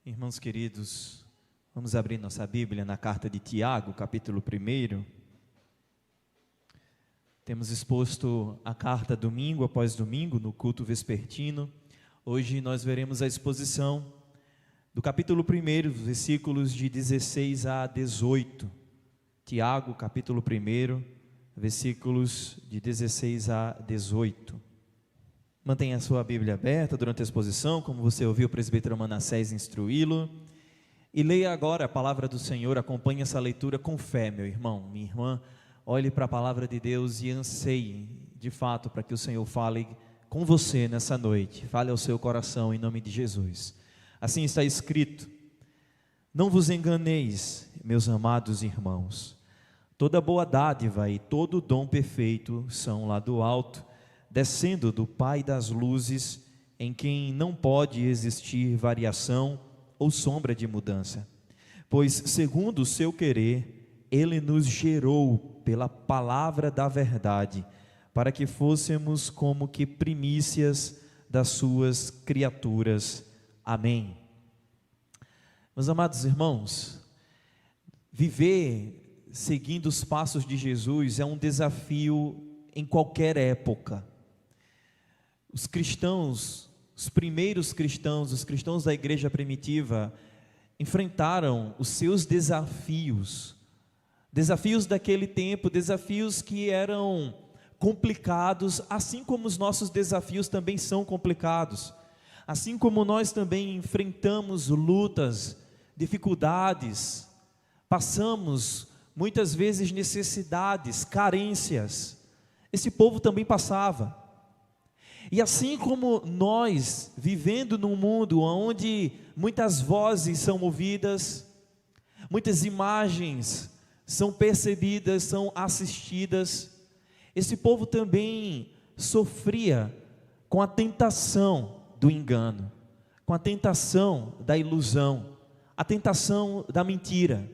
Irmãos queridos, vamos abrir nossa Bíblia na carta de Tiago, capítulo 1. Temos exposto a carta domingo após domingo no culto vespertino. Hoje nós veremos a exposição do capítulo 1, versículos de 16 a 18. Tiago, capítulo 1, versículos de 16 a 18. Mantenha a sua Bíblia aberta durante a exposição, como você ouviu o presbítero Manassés instruí-lo. E leia agora a palavra do Senhor, acompanhe essa leitura com fé, meu irmão, minha irmã. Olhe para a palavra de Deus e anseie, de fato, para que o Senhor fale com você nessa noite. Fale ao seu coração em nome de Jesus. Assim está escrito: não vos enganeis, meus amados irmãos. Toda boa dádiva e todo dom perfeito são lá do alto, descendo do Pai das luzes, em quem não pode existir variação ou sombra de mudança. Pois, segundo o seu querer, Ele nos gerou pela palavra da verdade, para que fôssemos como que primícias das suas criaturas. Amém. Meus amados irmãos, viver seguindo os passos de Jesus é um desafio em qualquer época. Os cristãos, os primeiros cristãos, os cristãos da igreja primitiva, enfrentaram os seus desafios daquele tempo, desafios que eram complicados, assim como os nossos desafios também são complicados, assim como nós também enfrentamos lutas, dificuldades, passamos muitas vezes necessidades, carências. Esse povo também passava. E assim como nós, vivendo num mundo onde muitas vozes são ouvidas, muitas imagens são percebidas, são assistidas, esse povo também sofria com a tentação do engano, com a tentação da ilusão, a tentação da mentira.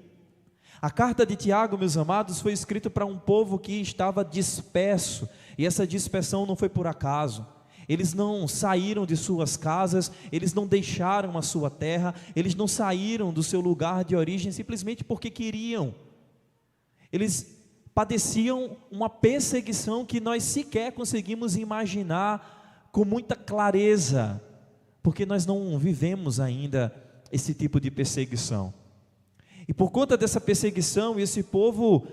A carta de Tiago, meus amados, foi escrita para um povo que estava disperso, e essa dispersão não foi por acaso. Eles não saíram de suas casas, eles não deixaram a sua terra, eles não saíram do seu lugar de origem simplesmente porque queriam. Eles padeciam uma perseguição que nós sequer conseguimos imaginar com muita clareza, porque nós não vivemos ainda esse tipo de perseguição. E por conta dessa perseguição, esse povo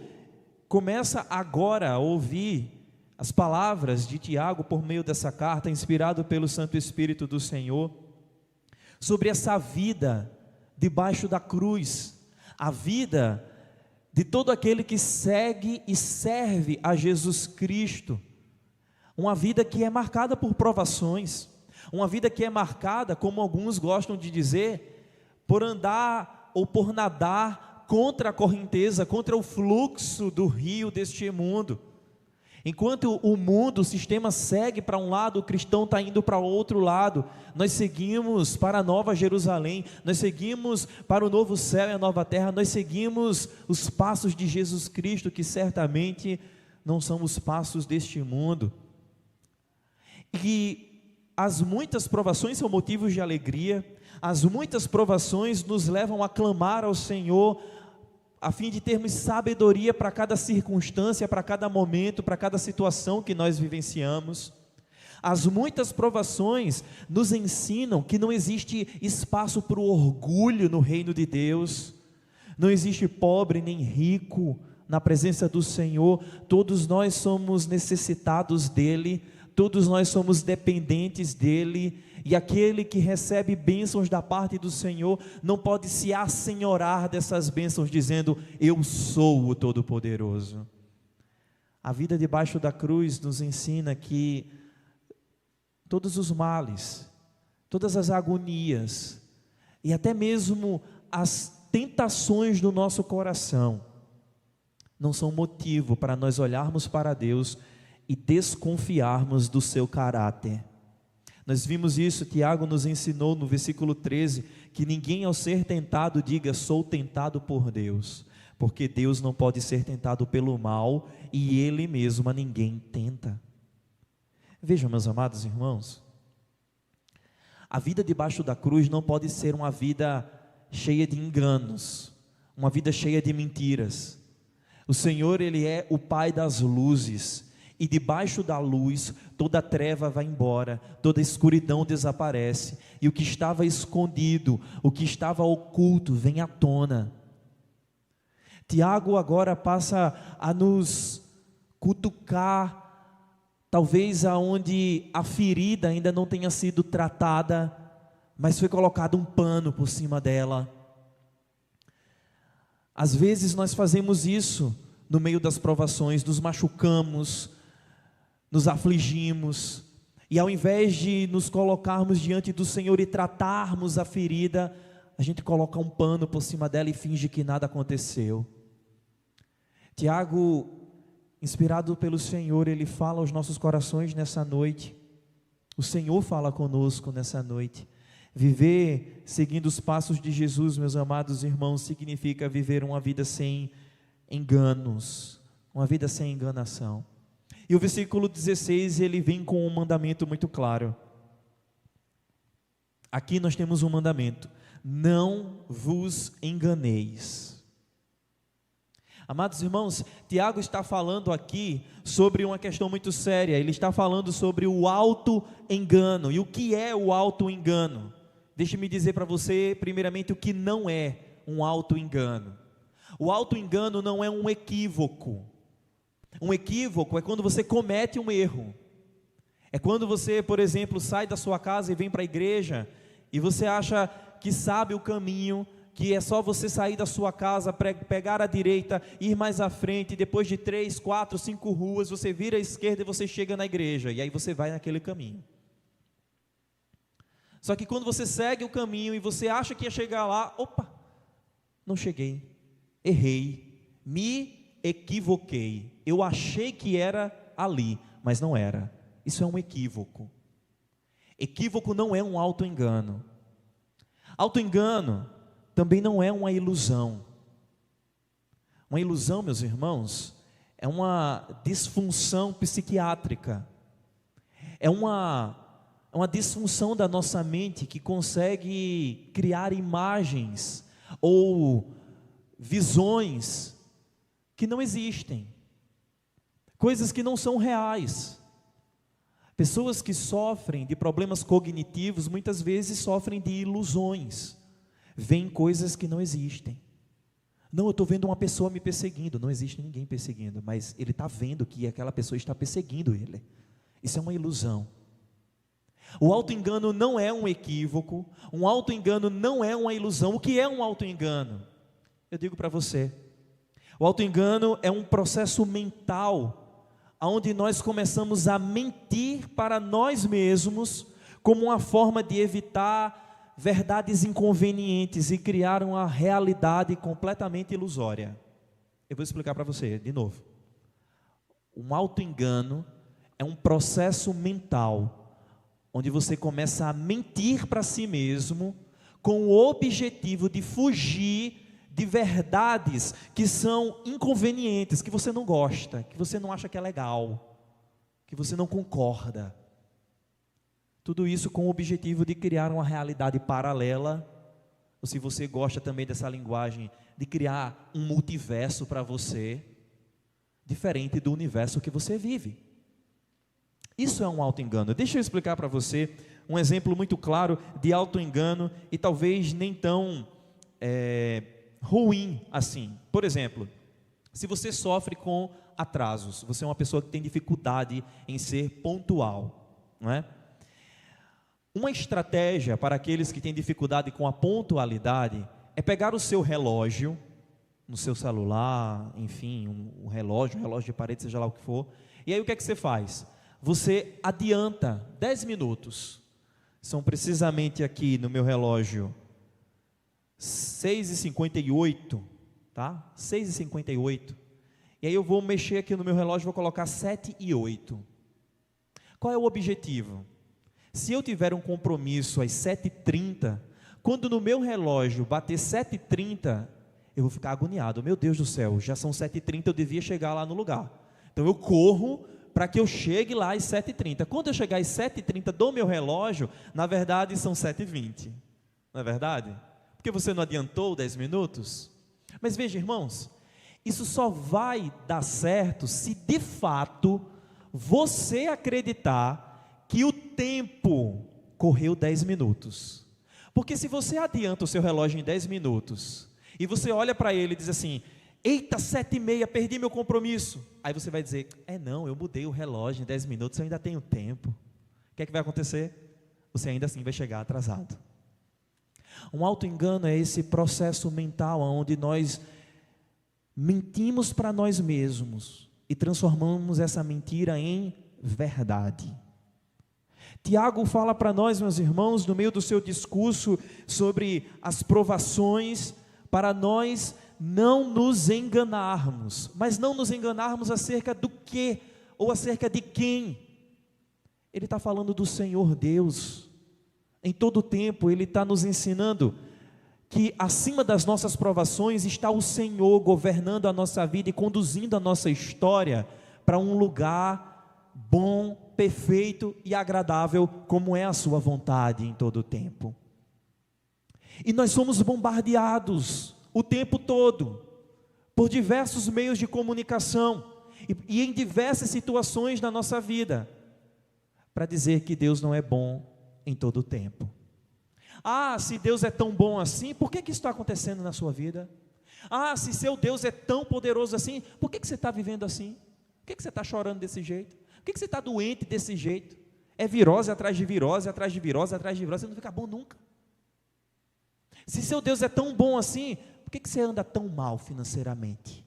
começa agora a ouvir as palavras de Tiago por meio dessa carta, inspirado pelo Santo Espírito do Senhor, sobre essa vida debaixo da cruz, a vida de todo aquele que segue e serve a Jesus Cristo, uma vida que é marcada por provações, uma vida que é marcada, como alguns gostam de dizer, por andar ou por nadar contra a correnteza, contra o fluxo do rio deste mundo. Enquanto o mundo, o sistema segue para um lado, o cristão está indo para o outro lado. Nós seguimos para a Nova Jerusalém, nós seguimos para o novo céu e a nova terra, nós seguimos os passos de Jesus Cristo, que certamente não são os passos deste mundo. E as muitas provações são motivos de alegria, as muitas provações nos levam a clamar ao Senhor, a fim de termos sabedoria para cada circunstância, para cada momento, para cada situação que nós vivenciamos. As muitas provações nos ensinam que não existe espaço para o orgulho no reino de Deus, não existe pobre nem rico na presença do Senhor. Todos nós somos necessitados dEle, todos nós somos dependentes dEle, e aquele que recebe bênçãos da parte do Senhor não pode se assenhorar dessas bênçãos dizendo: eu sou o Todo-Poderoso. A vida debaixo da cruz nos ensina que todos os males, todas as agonias e até mesmo as tentações do nosso coração não são motivo para nós olharmos para Deus e desconfiarmos do seu caráter. Nós vimos isso, Tiago nos ensinou no versículo 13, que ninguém ao ser tentado diga: sou tentado por Deus, porque Deus não pode ser tentado pelo mal, e Ele mesmo a ninguém tenta. Vejam, meus amados irmãos, A vida debaixo da cruz não pode ser uma vida cheia de enganos, uma vida cheia de mentiras. O Senhor, Ele é o Pai das luzes, e debaixo da luz toda treva vai embora, toda escuridão desaparece, e o que estava escondido, o que estava oculto vem à tona. Tiago agora passa a nos cutucar, talvez aonde a ferida ainda não tenha sido tratada, mas foi colocado um pano por cima dela. Às vezes nós fazemos isso no meio das provações, nos machucamos, nos afligimos, e ao invés de nos colocarmos diante do Senhor e tratarmos a ferida, a gente coloca um pano por cima dela e finge que nada aconteceu. Tiago, inspirado pelo Senhor, ele fala aos nossos corações nessa noite. O Senhor fala conosco nessa noite. Viver seguindo os passos de Jesus, meus amados irmãos, significa viver uma vida sem enganos, uma vida sem enganação. E o versículo 16, ele vem com um mandamento muito claro. Aqui nós temos um mandamento: não vos enganeis. Amados irmãos, Tiago está falando aqui sobre uma questão muito séria. Ele está falando sobre o auto-engano. E o que é o auto-engano? Deixe-me dizer para você, primeiramente, o que não é um auto-engano. O auto-engano não é um equívoco. Um equívoco é quando você comete um erro. É quando você, por exemplo, sai da sua casa e vem para a igreja, e você acha que sabe o caminho, que é só você sair da sua casa, pegar a direita, ir mais à frente, e depois de 3, 4, 5 ruas, você vira à esquerda e você chega na igreja, e aí você vai naquele caminho. Só que quando você segue o caminho e você acha que ia chegar lá, opa, não cheguei, errei, me equivoquei, eu achei que era ali, mas não era. Isso é um equívoco. Equívoco não é um auto-engano. Auto-engano também não é uma ilusão. Uma ilusão, meus irmãos, é uma disfunção psiquiátrica. É uma disfunção da nossa mente que consegue criar imagens ou visões que não existem. Coisas que não são reais. Pessoas que sofrem de problemas cognitivos, muitas vezes sofrem de ilusões. Veem coisas que não existem. Não, eu estou vendo uma pessoa me perseguindo. Não existe ninguém perseguindo, mas ele está vendo que aquela pessoa está perseguindo ele. Isso é uma ilusão. O auto-engano não é um equívoco. Um auto-engano não é uma ilusão. O que é um auto-engano? Eu digo para você, o auto-engano é um processo mental, onde nós começamos a mentir para nós mesmos, como uma forma de evitar verdades inconvenientes e criar uma realidade completamente ilusória. Eu vou explicar para você de novo. Um auto-engano é um processo mental, onde você começa a mentir para si mesmo, com o objetivo de fugir de verdades que são inconvenientes, que você não gosta, que você não acha que é legal, que você não concorda. Tudo isso com o objetivo de criar uma realidade paralela, ou se você gosta também dessa linguagem, de criar um multiverso para você, diferente do universo que você vive. Isso é um auto-engano. Deixa eu explicar para você um exemplo muito claro de auto-engano e talvez nem tão ruim assim. Por exemplo, se você sofre com atrasos, você é uma pessoa que tem dificuldade em ser pontual, não é? Uma estratégia para aqueles que têm dificuldade com a pontualidade é pegar o seu relógio, no seu celular, enfim, um relógio de parede, seja lá o que for, e aí o que é que você faz? Você adianta 10 minutos, são precisamente aqui no meu relógio 6h58, tá? 6h58, e aí eu vou mexer aqui no meu relógio, vou colocar 7h08. Qual é o objetivo? Se eu tiver um compromisso às 7h30, quando no meu relógio bater 7h30, eu vou ficar agoniado. Meu Deus do céu, já são 7h30, eu devia chegar lá no lugar. Então eu corro, para que eu chegue lá às 7h30. Quando eu chegar às 7h30 do meu relógio, na verdade são 7h20. Não é verdade? Porque você não adiantou 10 minutos? Mas veja, irmãos, isso só vai dar certo se de fato você acreditar que o tempo correu 10 minutos. Porque se você adianta o seu relógio em 10 minutos, e você olha para ele e diz assim: eita, 7h30, perdi meu compromisso. Aí você vai dizer: não, eu mudei o relógio em 10 minutos, eu ainda tenho tempo. O que é que vai acontecer? Você ainda assim vai chegar atrasado. Um auto-engano é esse processo mental onde nós mentimos para nós mesmos e transformamos essa mentira em verdade. Tiago fala para nós, meus irmãos, no meio do seu discurso sobre as provações, para nós não nos enganarmos. Mas não nos enganarmos acerca do que ou acerca de quem? Ele está falando do Senhor Deus. Em todo tempo Ele está nos ensinando que acima das nossas provações está o Senhor governando a nossa vida e conduzindo a nossa história para um lugar bom, perfeito e agradável, como é a sua vontade em todo o tempo. E nós somos bombardeados o tempo todo por diversos meios de comunicação e em diversas situações na nossa vida, para dizer que Deus não é bom em todo o tempo. Se Deus é tão bom assim, por que isso está acontecendo na sua vida? Se seu Deus é tão poderoso assim, por que você está vivendo assim? Por que você está chorando desse jeito? Por que você está doente desse jeito? É virose atrás de virose, atrás de virose, atrás de virose, você não fica bom nunca. Se seu Deus é tão bom assim, por que você anda tão mal financeiramente?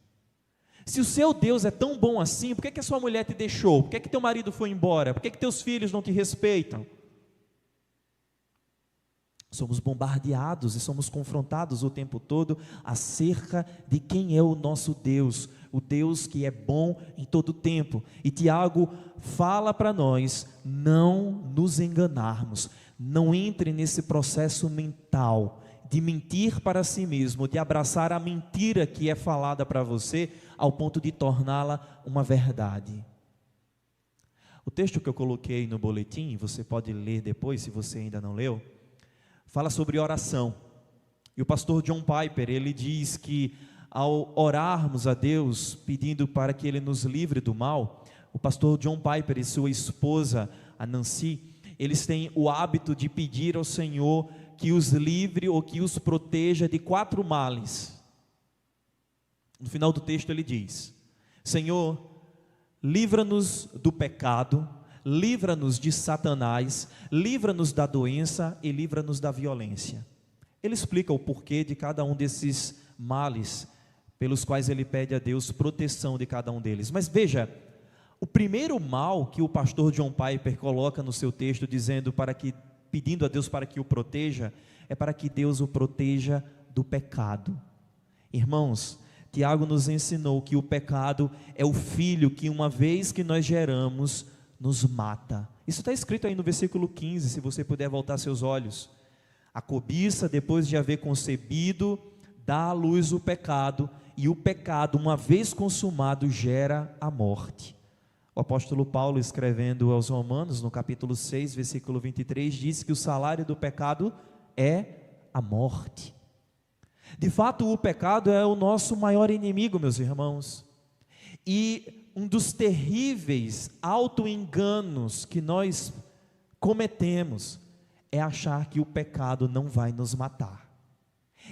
Se o seu Deus é tão bom assim, por que a sua mulher te deixou? Por que teu marido foi embora? Por que teus filhos não te respeitam? Somos bombardeados e somos confrontados o tempo todo acerca de quem é o nosso Deus, o Deus que é bom em todo tempo. E Tiago fala para nós não nos enganarmos, não entre nesse processo mental de mentir para si mesmo, de abraçar a mentira que é falada para você ao ponto de torná-la uma verdade. O texto que eu coloquei no boletim, você pode ler depois se você ainda não leu, fala sobre oração. E o pastor John Piper, ele diz que ao orarmos a Deus, pedindo para que Ele nos livre do mal, o pastor John Piper e sua esposa, a Nancy, eles têm o hábito de pedir ao Senhor que os livre ou que os proteja de 4 males. No final do texto ele diz: Senhor, livra-nos do pecado, livra-nos de Satanás, livra-nos da doença e livra-nos da violência. Ele explica o porquê de cada um desses males, pelos quais ele pede a Deus proteção de cada um deles. Mas veja, o primeiro mal que o pastor John Piper coloca no seu texto, pedindo a Deus para que o proteja, é para que Deus o proteja do pecado. Irmãos, Tiago nos ensinou que o pecado é o filho que, uma vez que nós geramos, nos mata. Isso está escrito aí no versículo 15, se você puder voltar seus olhos. A cobiça, depois de haver concebido, dá à luz o pecado, e o pecado, uma vez consumado, gera a morte. O apóstolo Paulo, escrevendo aos Romanos, no capítulo 6, versículo 23, diz que o salário do pecado é a morte. De fato, o pecado é o nosso maior inimigo, meus irmãos, e um dos terríveis auto-enganos que nós cometemos é achar que o pecado não vai nos matar,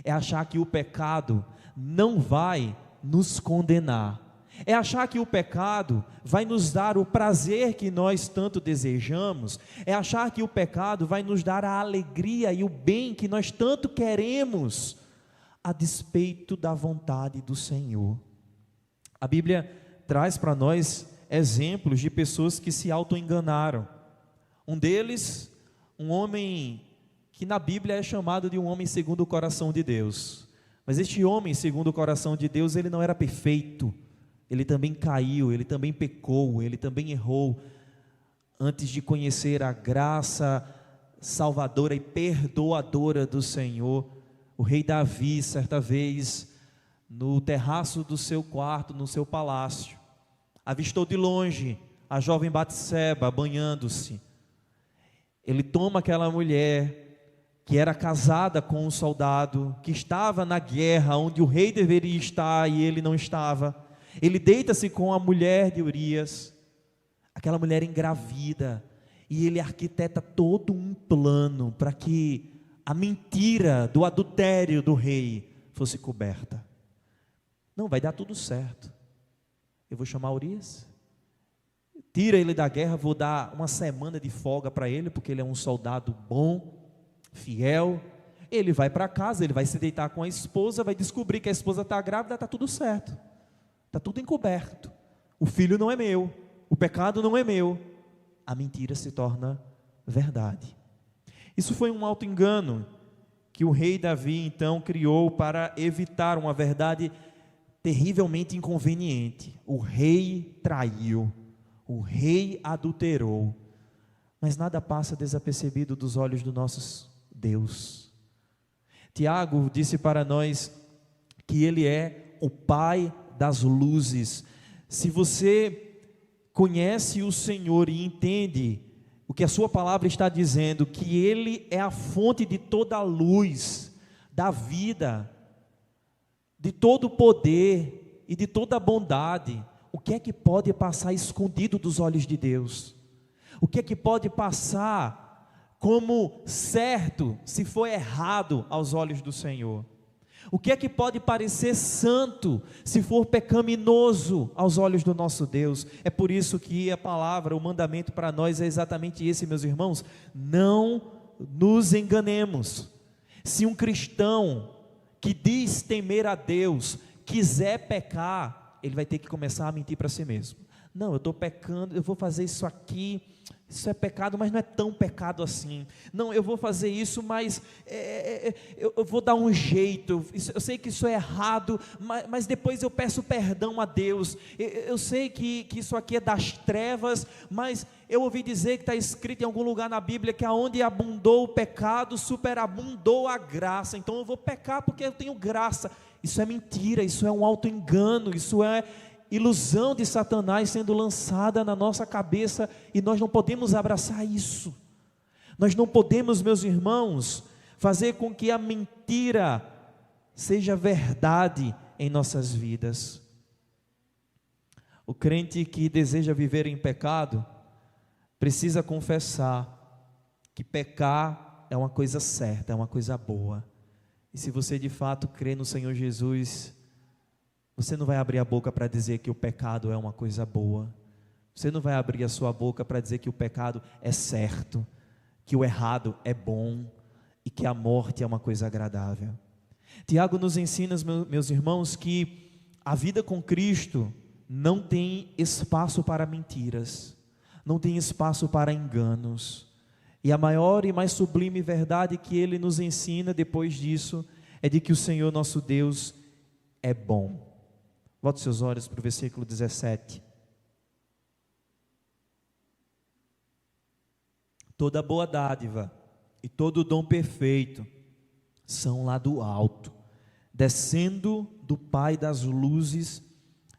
é achar que o pecado não vai nos condenar, é achar que o pecado vai nos dar o prazer que nós tanto desejamos, é achar que o pecado vai nos dar a alegria e o bem que nós tanto queremos, a despeito da vontade do Senhor. A Bíblia traz para nós exemplos de pessoas que se auto-enganaram. Um deles, um homem que na Bíblia é chamado de um homem segundo o coração de Deus. Mas este homem segundo o coração de Deus, ele não era perfeito. Ele também caiu, ele também pecou, ele também errou. Antes de conhecer a graça salvadora e perdoadora do Senhor, o rei Davi, certa vez, no terraço do seu quarto, no seu palácio, avistou de longe a jovem Batseba banhando-se. Ele toma aquela mulher que era casada com um soldado, que estava na guerra, onde o rei deveria estar e ele não estava. Ele deita-se com a mulher de Urias, aquela mulher engravida, e ele arquiteta todo um plano para que a mentira do adultério do rei fosse coberta. Não, vai dar tudo certo. Eu vou chamar Urias, tira ele da guerra, vou dar uma semana de folga para ele, porque ele é um soldado bom, fiel. Ele vai para casa, ele vai se deitar com a esposa, vai descobrir que a esposa está grávida, está tudo certo, está tudo encoberto. O filho não é meu, o pecado não é meu. A mentira se torna verdade. Isso foi um auto-engano que o rei Davi então criou para evitar uma verdade terrivelmente inconveniente. O rei traiu, o rei adulterou, mas nada passa desapercebido dos olhos do nosso Deus. Tiago disse para nós que Ele é o Pai das luzes. Se você conhece o Senhor e entende o que a sua palavra está dizendo, que Ele é a fonte de toda a luz, da vida, de todo o poder e de toda a bondade, o que é que pode passar escondido dos olhos de Deus? O que é que pode passar como certo, se for errado aos olhos do Senhor? O que é que pode parecer santo, se for pecaminoso aos olhos do nosso Deus? É por isso que a palavra, o mandamento para nós é exatamente esse, meus irmãos: não nos enganemos. Se um cristão que diz temer a Deus, quiser pecar, ele vai ter que começar a mentir para si mesmo. Não, eu estou pecando, eu vou fazer isso aqui, isso é pecado, mas não é tão pecado assim. Não, eu vou fazer isso, mas eu vou dar um jeito. Eu sei que isso é errado, mas depois eu peço perdão a Deus. Eu sei que isso aqui é das trevas, mas eu ouvi dizer que está escrito em algum lugar na Bíblia que aonde abundou o pecado, superabundou a graça. Então eu vou pecar porque eu tenho graça. Isso é mentira, isso é um auto-engano, isso é ilusão de Satanás sendo lançada na nossa cabeça, e nós não podemos abraçar isso. Nós não podemos, meus irmãos, fazer com que a mentira seja verdade em nossas vidas. O crente que deseja viver em pecado precisa confessar que pecar é uma coisa certa, é uma coisa boa. E se você de fato crê no Senhor Jesus, você não vai abrir a boca para dizer que o pecado é uma coisa boa. Você não vai abrir a sua boca para dizer que o pecado é certo, que o errado é bom e que a morte é uma coisa agradável. Tiago nos ensina, meus irmãos, que a vida com Cristo não tem espaço para mentiras, não tem espaço para enganos. E a maior e mais sublime verdade que ele nos ensina depois disso é de que o Senhor nosso Deus é bom. Volte seus olhos para o versículo 17. Toda boa dádiva e todo dom perfeito são lá do alto, descendo do Pai das luzes,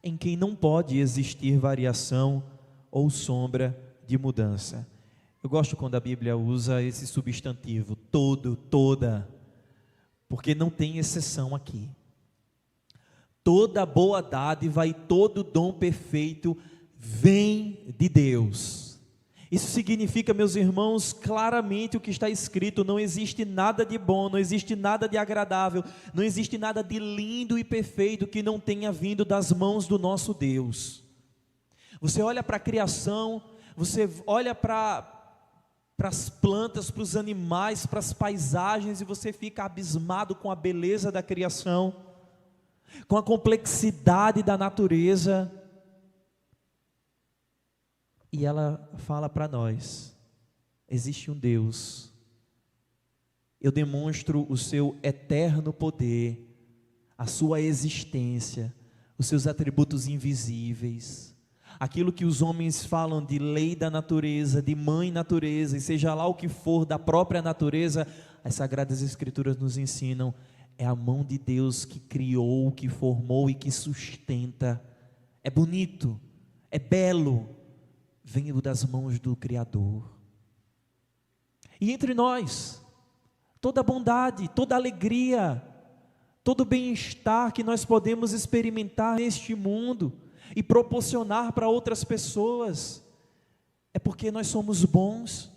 em quem não pode existir variação ou sombra de mudança. Eu gosto quando a Bíblia usa esse substantivo, todo, toda, porque não tem exceção aqui. Toda boa dádiva e todo dom perfeito vem de Deus. Isso significa, meus irmãos, claramente o que está escrito: não existe nada de bom, não existe nada de agradável, não existe nada de lindo e perfeito que não tenha vindo das mãos do nosso Deus. Você olha para a criação, você olha para as plantas, para os animais, para as paisagens, e você fica abismado com a beleza da criação, com a complexidade da natureza. E ela fala para nós: existe um Deus, eu demonstro o seu eterno poder, a sua existência, os seus atributos invisíveis, aquilo que os homens falam de lei da natureza, de mãe natureza, e seja lá o que for da própria natureza, as Sagradas Escrituras nos ensinam: é a mão de Deus que criou, que formou e que sustenta. É bonito, é belo, vem das mãos do Criador. E entre nós, toda bondade, toda alegria, todo bem-estar que nós podemos experimentar neste mundo e proporcionar para outras pessoas, é porque nós somos bons,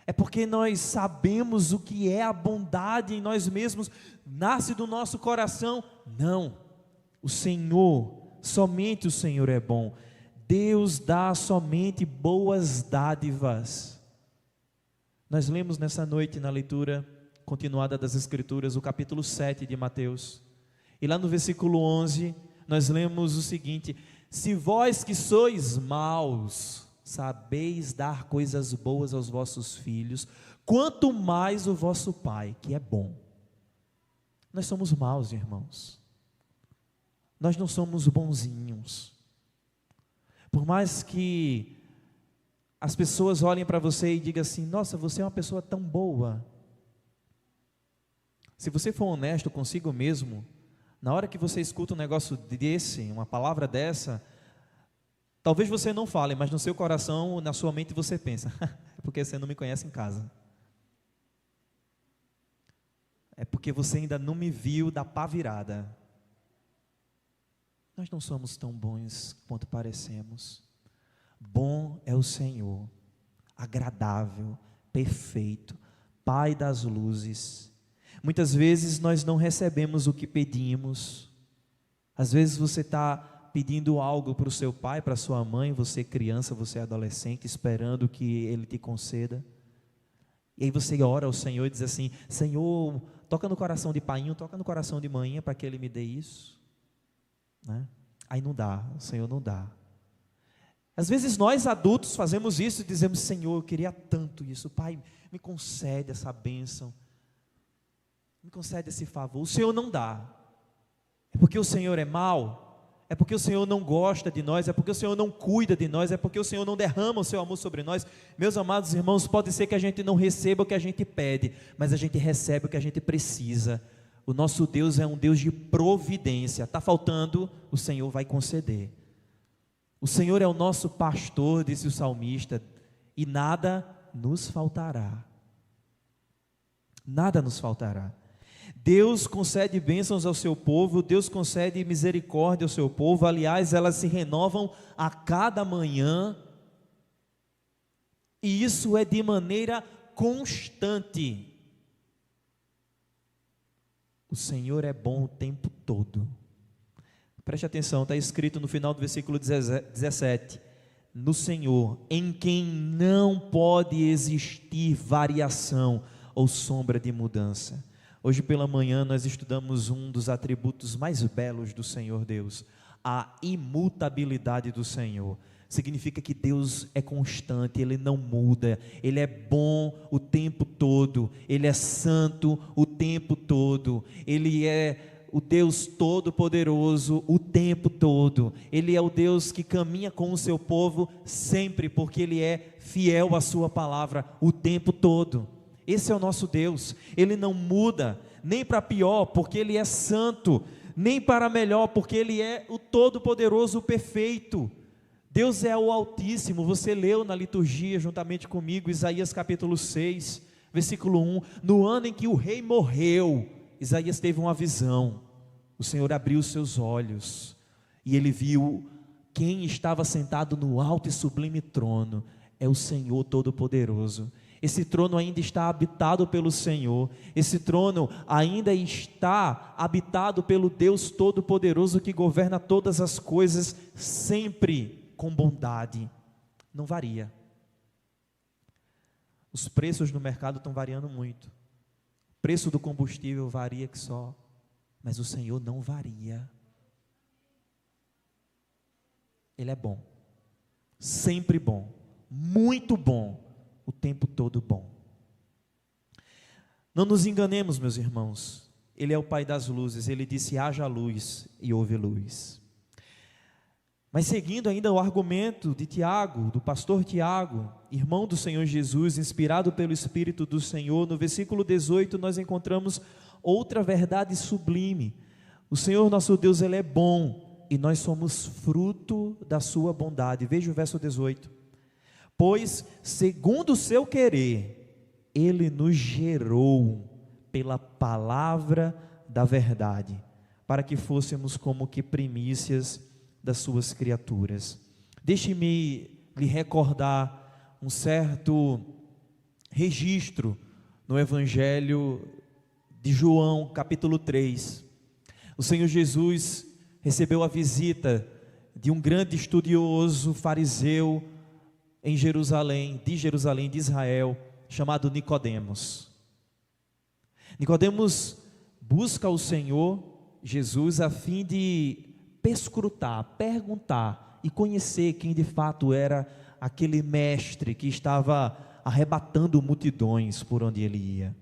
é porque nós sabemos o que é a bondade em nós mesmos, nasce do nosso coração. Não, o Senhor, somente o Senhor é bom. Deus dá somente boas dádivas. Nós lemos nessa noite na leitura continuada das Escrituras, o capítulo 7 de Mateus, e lá no versículo 11, nós lemos o seguinte: se vós que sois maus, sabeis dar coisas boas aos vossos filhos, quanto mais o vosso Pai, que é bom. Nós somos maus, irmãos, nós não somos bonzinhos, por mais que as pessoas olhem para você e digam assim: nossa, você é uma pessoa tão boa. Se você for honesto consigo mesmo, na hora que você escuta um negócio desse, uma palavra dessa, talvez você não fale, mas no seu coração, na sua mente você pensa: é porque você não me conhece em casa, é porque você ainda não me viu da pá virada. Nós não somos tão bons quanto parecemos. Bom é o Senhor, agradável, perfeito, Pai das luzes. Muitas vezes nós não recebemos o que pedimos. Às vezes você está pedindo algo para o seu pai, para a sua mãe, você criança, você adolescente, esperando que ele te conceda. E aí você ora ao Senhor e diz assim: Senhor, toca no coração de paiinho, toca no coração de maninha para que ele me dê isso, né? Aí não dá, o Senhor não dá. Às vezes nós adultos fazemos isso e dizemos: Senhor, eu queria tanto isso, Pai, me concede essa bênção, me concede esse favor. O Senhor não dá. É porque o Senhor é mau? É porque o Senhor não gosta de nós? É porque o Senhor não cuida de nós? É porque o Senhor não derrama o seu amor sobre nós? Meus amados irmãos, pode ser que a gente não receba o que a gente pede, mas a gente recebe o que a gente precisa. O nosso Deus é um Deus de providência. Está faltando, o Senhor vai conceder. O Senhor é o nosso pastor, disse o salmista, e nada nos faltará. Nada nos faltará. Deus concede bênçãos ao seu povo, Deus concede misericórdia ao seu povo. Aliás, elas se renovam a cada manhã, e isso é de maneira constante. O Senhor é bom o tempo todo. Preste atenção, está escrito no final do versículo 17: no Senhor, em quem não pode existir variação ou sombra de mudança. Hoje pela manhã nós estudamos um dos atributos mais belos do Senhor Deus, a imutabilidade do Senhor. Significa que Deus é constante, Ele não muda, Ele é bom o tempo todo, Ele é santo o tempo todo, Ele é o Deus todo-poderoso o tempo todo. Ele é o Deus que caminha com o seu povo sempre, porque Ele é fiel à sua palavra o tempo todo. Esse é o nosso Deus. Ele não muda, nem para pior, porque Ele é santo, nem para melhor, porque Ele é o todo-poderoso, o perfeito. Deus é o Altíssimo. Você leu na liturgia juntamente comigo Isaías capítulo 6, versículo 1. No ano em que o rei morreu, Isaías teve uma visão. O Senhor abriu os seus olhos e ele viu quem estava sentado no alto e sublime trono. É o Senhor Todo-Poderoso. Esse trono ainda está habitado pelo Senhor. Esse trono ainda está habitado pelo Deus Todo-Poderoso, que governa todas as coisas sempre com bondade. Não varia. Os preços no mercado estão variando muito. O preço do combustível varia que só, mas o Senhor não varia. Ele é bom, sempre bom, muito bom, o tempo todo bom. Não nos enganemos, meus irmãos, Ele é o Pai das luzes. Ele disse: haja luz, e houve luz. Mas seguindo ainda o argumento de Tiago, do pastor Tiago, irmão do Senhor Jesus, inspirado pelo Espírito do Senhor, no versículo 18 nós encontramos outra verdade sublime. O Senhor nosso Deus, Ele é bom, e nós somos fruto da sua bondade. Veja o verso 18: Pois, segundo o seu querer, Ele nos gerou pela palavra da verdade, para que fôssemos como que primícias das suas criaturas. Deixe-me lhe recordar um certo registro no Evangelho de João, capítulo 3. O Senhor Jesus recebeu a visita de um grande estudioso fariseu em Jerusalém, de Israel, chamado Nicodemos. Nicodemos busca o Senhor Jesus a fim de perscrutar, perguntar e conhecer quem de fato era aquele mestre que estava arrebatando multidões por onde ele ia.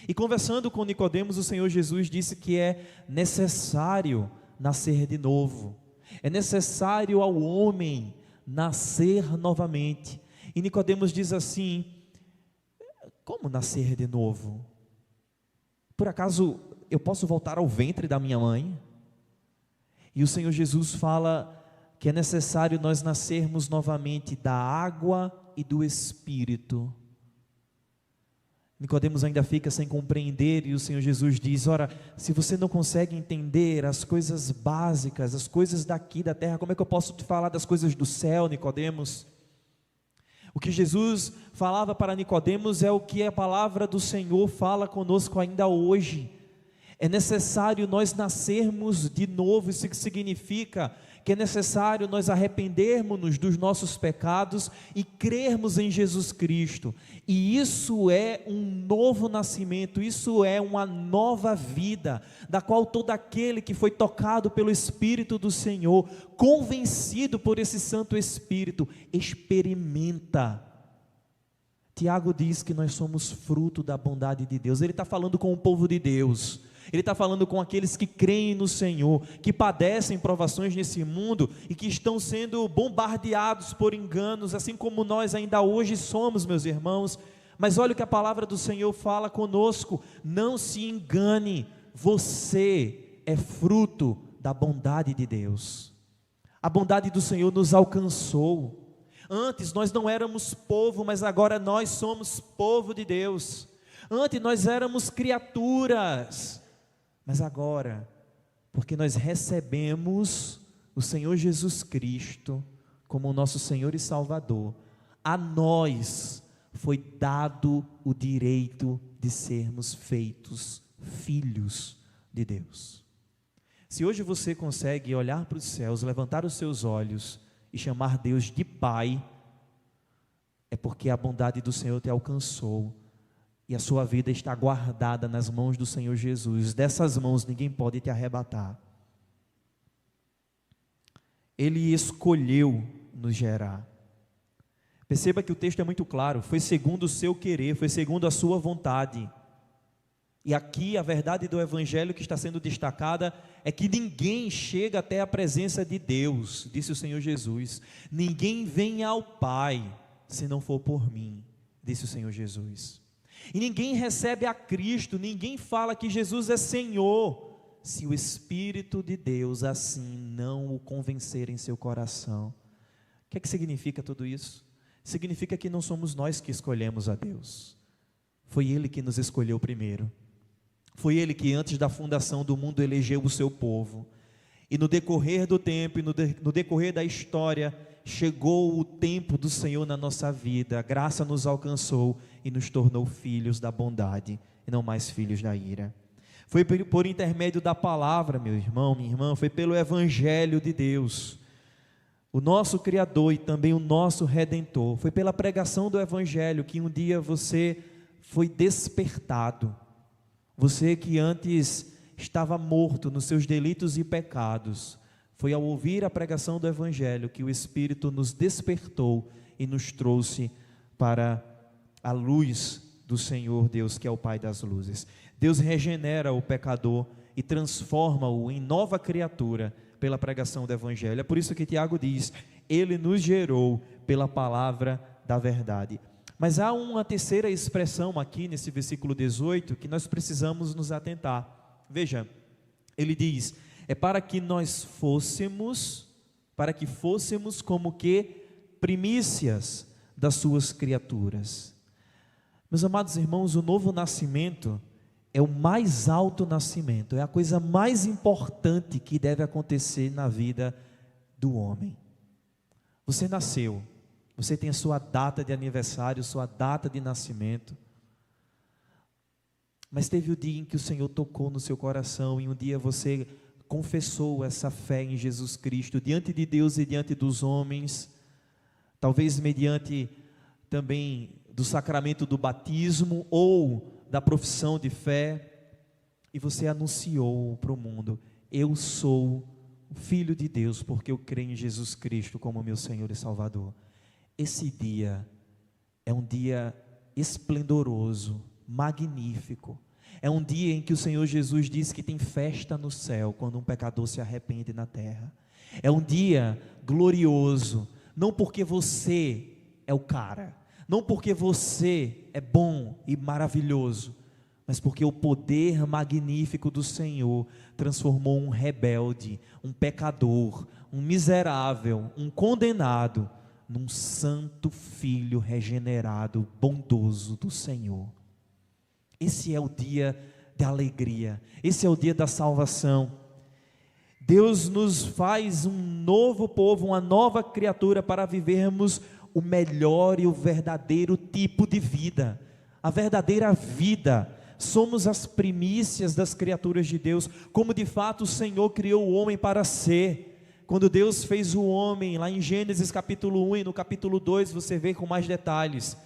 E conversando com Nicodemos, o Senhor Jesus disse que é necessário nascer de novo, é necessário ao homem nascer novamente. E Nicodemos diz assim: como nascer de novo? Por acaso eu posso voltar ao ventre da minha mãe? E o Senhor Jesus fala que é necessário nós nascermos novamente da água e do Espírito. Nicodemos ainda fica sem compreender, e o Senhor Jesus diz: ora, se você não consegue entender as coisas básicas, as coisas daqui da terra, como é que eu posso te falar das coisas do céu, Nicodemos? O que Jesus falava para Nicodemos é o que a palavra do Senhor fala conosco ainda hoje. É necessário nós nascermos de novo. Isso significa que é necessário nós arrependermos-nos dos nossos pecados e crermos em Jesus Cristo. E isso é um novo nascimento, isso é uma nova vida, da qual todo aquele que foi tocado pelo Espírito do Senhor, convencido por esse Santo Espírito, experimenta. Tiago diz que nós somos fruto da bondade de Deus. Ele está falando com o povo de Deus. Ele está falando com aqueles que creem no Senhor, que padecem provações nesse mundo e que estão sendo bombardeados por enganos, assim como nós ainda hoje somos, meus irmãos. Mas olha o que a palavra do Senhor fala conosco: não se engane, você é fruto da bondade de Deus. A bondade do Senhor nos alcançou. Antes nós não éramos povo, mas agora nós somos povo de Deus. Antes nós éramos criaturas, mas agora, porque nós recebemos o Senhor Jesus Cristo como o nosso Senhor e Salvador, a nós foi dado o direito de sermos feitos filhos de Deus. Se hoje você consegue olhar para os céus, levantar os seus olhos e chamar Deus de Pai, é porque a bondade do Senhor te alcançou. E a sua vida está guardada nas mãos do Senhor Jesus. Dessas mãos ninguém pode te arrebatar. Ele escolheu nos gerar. Perceba que o texto é muito claro. Foi segundo o seu querer, foi segundo a sua vontade. E aqui a verdade do Evangelho que está sendo destacada é que ninguém chega até a presença de Deus, disse o Senhor Jesus. Ninguém vem ao Pai se não for por mim, disse o Senhor Jesus. E ninguém recebe a Cristo, ninguém fala que Jesus é Senhor, se o Espírito de Deus assim não o convencer em seu coração. O que é que significa tudo isso? Significa que não somos nós que escolhemos a Deus, foi Ele que nos escolheu primeiro, foi Ele que antes da fundação do mundo elegeu o seu povo, e no decorrer do tempo, e no decorrer da história, chegou o tempo do Senhor na nossa vida, a graça nos alcançou e nos tornou filhos da bondade e não mais filhos da ira. Foi por intermédio da palavra, meu irmão, minha irmã, foi pelo Evangelho de Deus, o nosso Criador e também o nosso Redentor. Foi pela pregação do Evangelho que um dia você foi despertado, você que antes estava morto nos seus delitos e pecados. Foi ao ouvir a pregação do Evangelho que o Espírito nos despertou e nos trouxe para a luz do Senhor Deus, que é o Pai das luzes. Deus regenera o pecador e transforma-o em nova criatura pela pregação do Evangelho. É por isso que Tiago diz: Ele nos gerou pela palavra da verdade. Mas há uma terceira expressão aqui nesse versículo 18 que nós precisamos nos atentar. Veja, ele diz: é para que fôssemos como que primícias das suas criaturas. Meus amados irmãos, o novo nascimento é o mais alto nascimento, é a coisa mais importante que deve acontecer na vida do homem. Você nasceu, você tem a sua data de aniversário, sua data de nascimento, mas teve o dia em que o Senhor tocou no seu coração e um dia você confessou essa fé em Jesus Cristo diante de Deus e diante dos homens, talvez mediante também do sacramento do batismo ou da profissão de fé, e você anunciou para o mundo: eu sou filho de Deus porque eu creio em Jesus Cristo como meu Senhor e Salvador. Esse dia é um dia esplendoroso, magnífico. É um dia em que o Senhor Jesus diz que tem festa no céu quando um pecador se arrepende na terra. É um dia glorioso, não porque você é o cara, não porque você é bom e maravilhoso, mas porque o poder magnífico do Senhor transformou um rebelde, um pecador, um miserável, um condenado, num santo filho regenerado, bondoso do Senhor. Esse é o dia da alegria, esse é o dia da salvação. Deus nos faz um novo povo, uma nova criatura para vivermos o melhor e o verdadeiro tipo de vida, a verdadeira vida. Somos as primícias das criaturas de Deus, como de fato o Senhor criou o homem para ser. Quando Deus fez o homem, lá em Gênesis capítulo 1 e no capítulo 2, você vê com mais detalhes.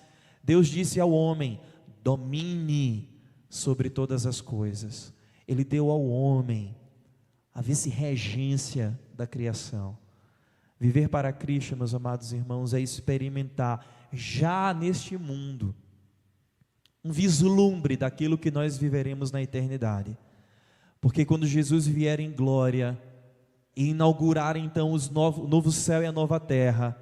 Deus disse ao homem: domine sobre todas as coisas. Ele deu ao homem a vice-regência da criação. Viver para Cristo, meus amados irmãos, é experimentar já neste mundo um vislumbre daquilo que nós viveremos na eternidade. Porque quando Jesus vier em glória e inaugurar então o novo céu e a nova terra,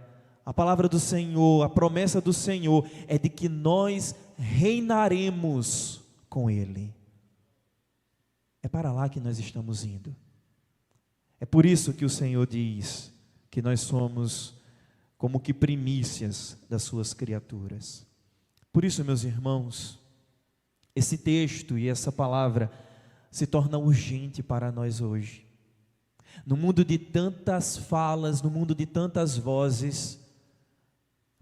a palavra do Senhor, a promessa do Senhor é de que nós reinaremos com Ele. É para lá que nós estamos indo. É por isso que o Senhor diz que nós somos como que primícias das suas criaturas. Por isso, meus irmãos, esse texto e essa palavra se torna urgente para nós hoje. No mundo de tantas falas, no mundo de tantas vozes,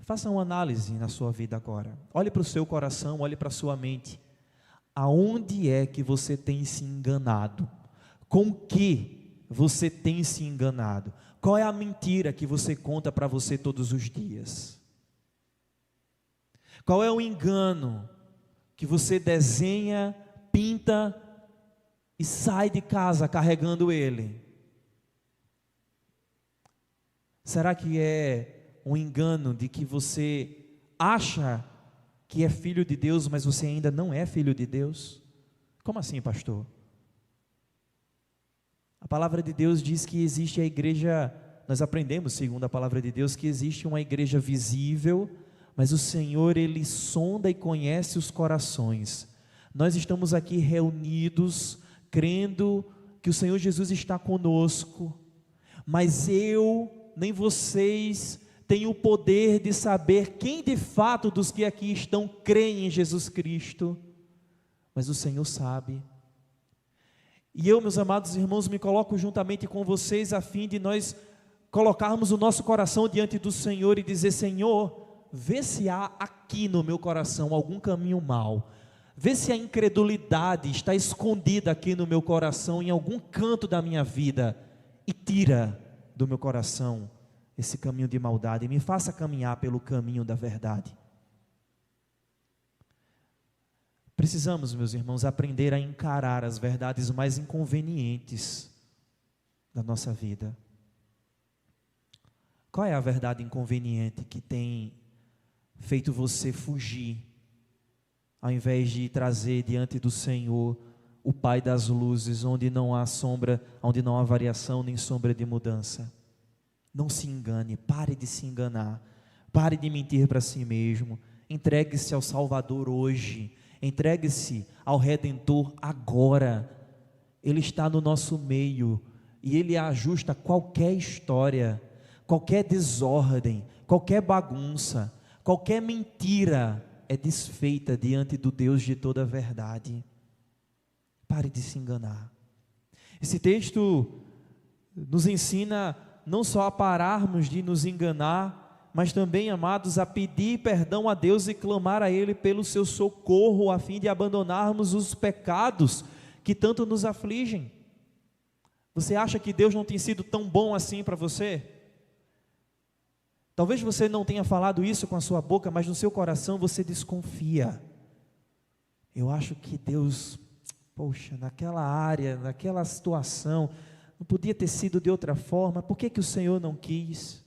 faça uma análise na sua vida agora. Olhe para o seu coração, olhe para a sua mente. Aonde é que você tem se enganado? Com que você tem se enganado? Qual é a mentira que você conta para você todos os dias? Qual é o engano que você desenha, pinta e sai de casa carregando ele? Será que é um engano de que você acha que é filho de Deus, mas você ainda não é filho de Deus? Como assim, pastor? A palavra de Deus diz que existe a igreja, nós aprendemos segundo a palavra de Deus, que existe uma igreja visível, mas o Senhor, Ele sonda e conhece os corações. Nós estamos aqui reunidos, crendo que o Senhor Jesus está conosco, mas nem vocês têm o poder de saber quem de fato dos que aqui estão creem em Jesus Cristo, mas o Senhor sabe. E eu, meus amados irmãos, me coloco juntamente com vocês a fim de nós colocarmos o nosso coração diante do Senhor e dizer: Senhor, vê se há aqui no meu coração algum caminho mau, vê se a incredulidade está escondida aqui no meu coração, em algum canto da minha vida, e tira do meu coração esse caminho de maldade, e me faça caminhar pelo caminho da verdade. Precisamos, meus irmãos, aprender a encarar as verdades mais inconvenientes da nossa vida. Qual é a verdade inconveniente que tem feito você fugir, ao invés de trazer diante do Senhor o Pai das luzes, onde não há sombra, onde não há variação nem sombra de mudança? Não se engane, pare de se enganar, pare de mentir para si mesmo, entregue-se ao Salvador hoje, entregue-se ao Redentor agora. Ele está no nosso meio e Ele ajusta qualquer história, qualquer desordem, qualquer bagunça, Qualquer mentira é desfeita diante do Deus de toda a verdade. Pare de se enganar. Esse texto nos ensina não só a pararmos de nos enganar, mas também, amados, a pedir perdão a Deus e clamar a Ele pelo seu socorro, a fim de abandonarmos os pecados que tanto nos afligem. Você acha que Deus não tem sido tão bom assim para você? Talvez você não tenha falado isso com a sua boca, mas no seu coração você desconfia. Eu acho que Deus, poxa, naquela área, naquela situação, não podia ter sido de outra forma. Por que o Senhor não quis?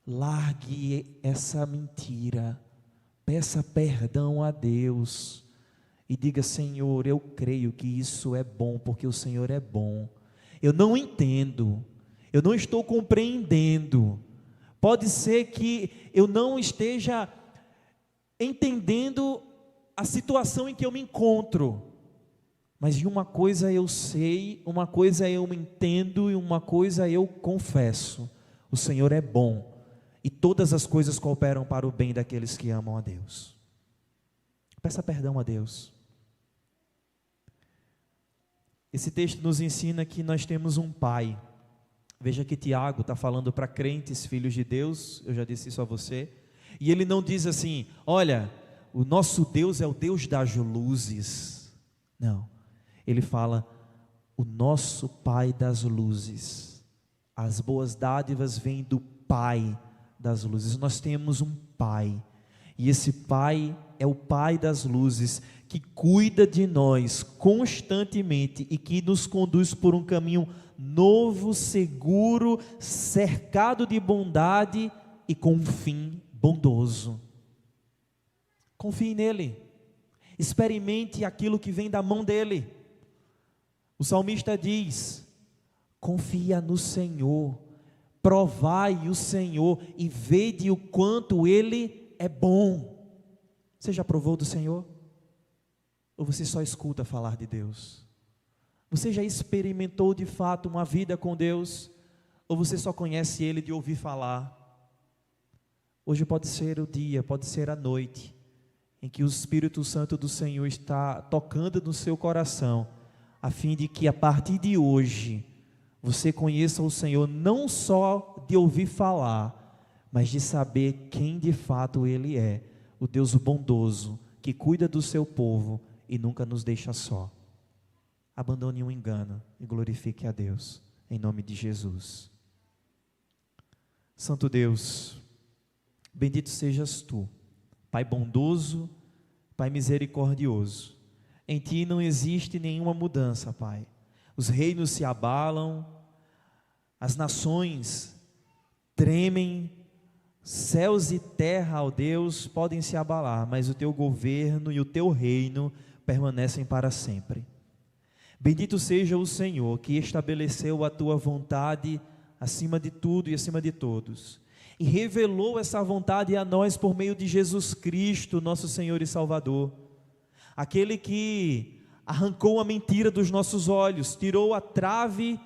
Largue essa mentira, peça perdão a Deus e diga: Senhor, eu creio que isso é bom, porque o Senhor é bom. Eu não entendo, eu não estou compreendendo, pode ser que eu não esteja entendendo a situação em que eu me encontro, mas de uma coisa eu sei, uma coisa eu entendo e uma coisa eu confesso: o Senhor é bom e todas as coisas cooperam para o bem daqueles que amam a Deus. Peça perdão a Deus. Esse texto nos ensina que nós temos um Pai. Veja que Tiago está falando para crentes, filhos de Deus, eu já disse isso a você, e ele não diz assim: olha, o nosso Deus é o Deus das luzes. Não, ele fala: o nosso Pai das luzes. As boas dádivas vêm do Pai das luzes. Nós temos um Pai, e esse Pai é o Pai das luzes, que cuida de nós constantemente e que nos conduz por um caminho novo, seguro, cercado de bondade e com um fim bondoso. Confie nele, experimente aquilo que vem da mão dele. O salmista diz: confia no Senhor, provai o Senhor e vede o quanto ele é bom. Você já provou do Senhor? Ou você só escuta falar de Deus? Você já experimentou de fato uma vida com Deus? Ou você só conhece Ele de ouvir falar? Hoje pode ser o dia, pode ser a noite, em que o Espírito Santo do Senhor está tocando no seu coração, a fim de que a partir de hoje, você conheça o Senhor não só de ouvir falar, mas de saber quem de fato Ele é, o Deus bondoso, que cuida do seu povo e nunca nos deixa só. Abandone o engano e glorifique a Deus, em nome de Jesus. Santo Deus, bendito sejas Tu, Pai bondoso, Pai misericordioso. Em Ti não existe nenhuma mudança, Pai. Os reinos se abalam, as nações tremem, céus e terra, ó Deus, podem se abalar, mas o Teu governo e o Teu reino permanecem para sempre. Bendito seja o Senhor, que estabeleceu a Tua vontade acima de tudo e acima de todos, e revelou essa vontade a nós por meio de Jesus Cristo, nosso Senhor e Salvador, aquele que arrancou a mentira dos nossos olhos, tirou a trave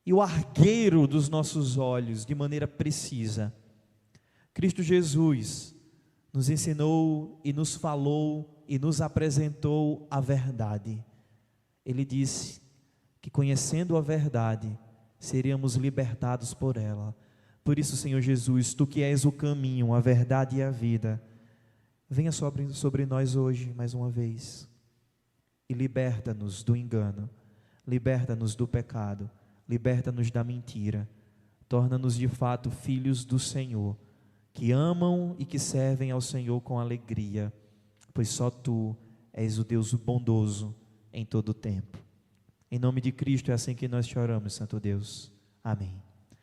e o argueiro dos nossos olhos de maneira precisa. Cristo Jesus nos ensinou e nos falou e nos apresentou a verdade. Ele disse que conhecendo a verdade, seríamos libertados por ela. Por isso, Senhor Jesus, Tu que és o caminho, a verdade e a vida, venha sobre nós hoje mais uma vez e liberta-nos do engano, liberta-nos do pecado, liberta-nos da mentira, torna-nos de fato filhos do Senhor, que amam e que servem ao Senhor com alegria, pois só Tu és o Deus bondoso em todo o tempo. Em nome de Cristo é assim que nós te oramos, Santo Deus. Amém.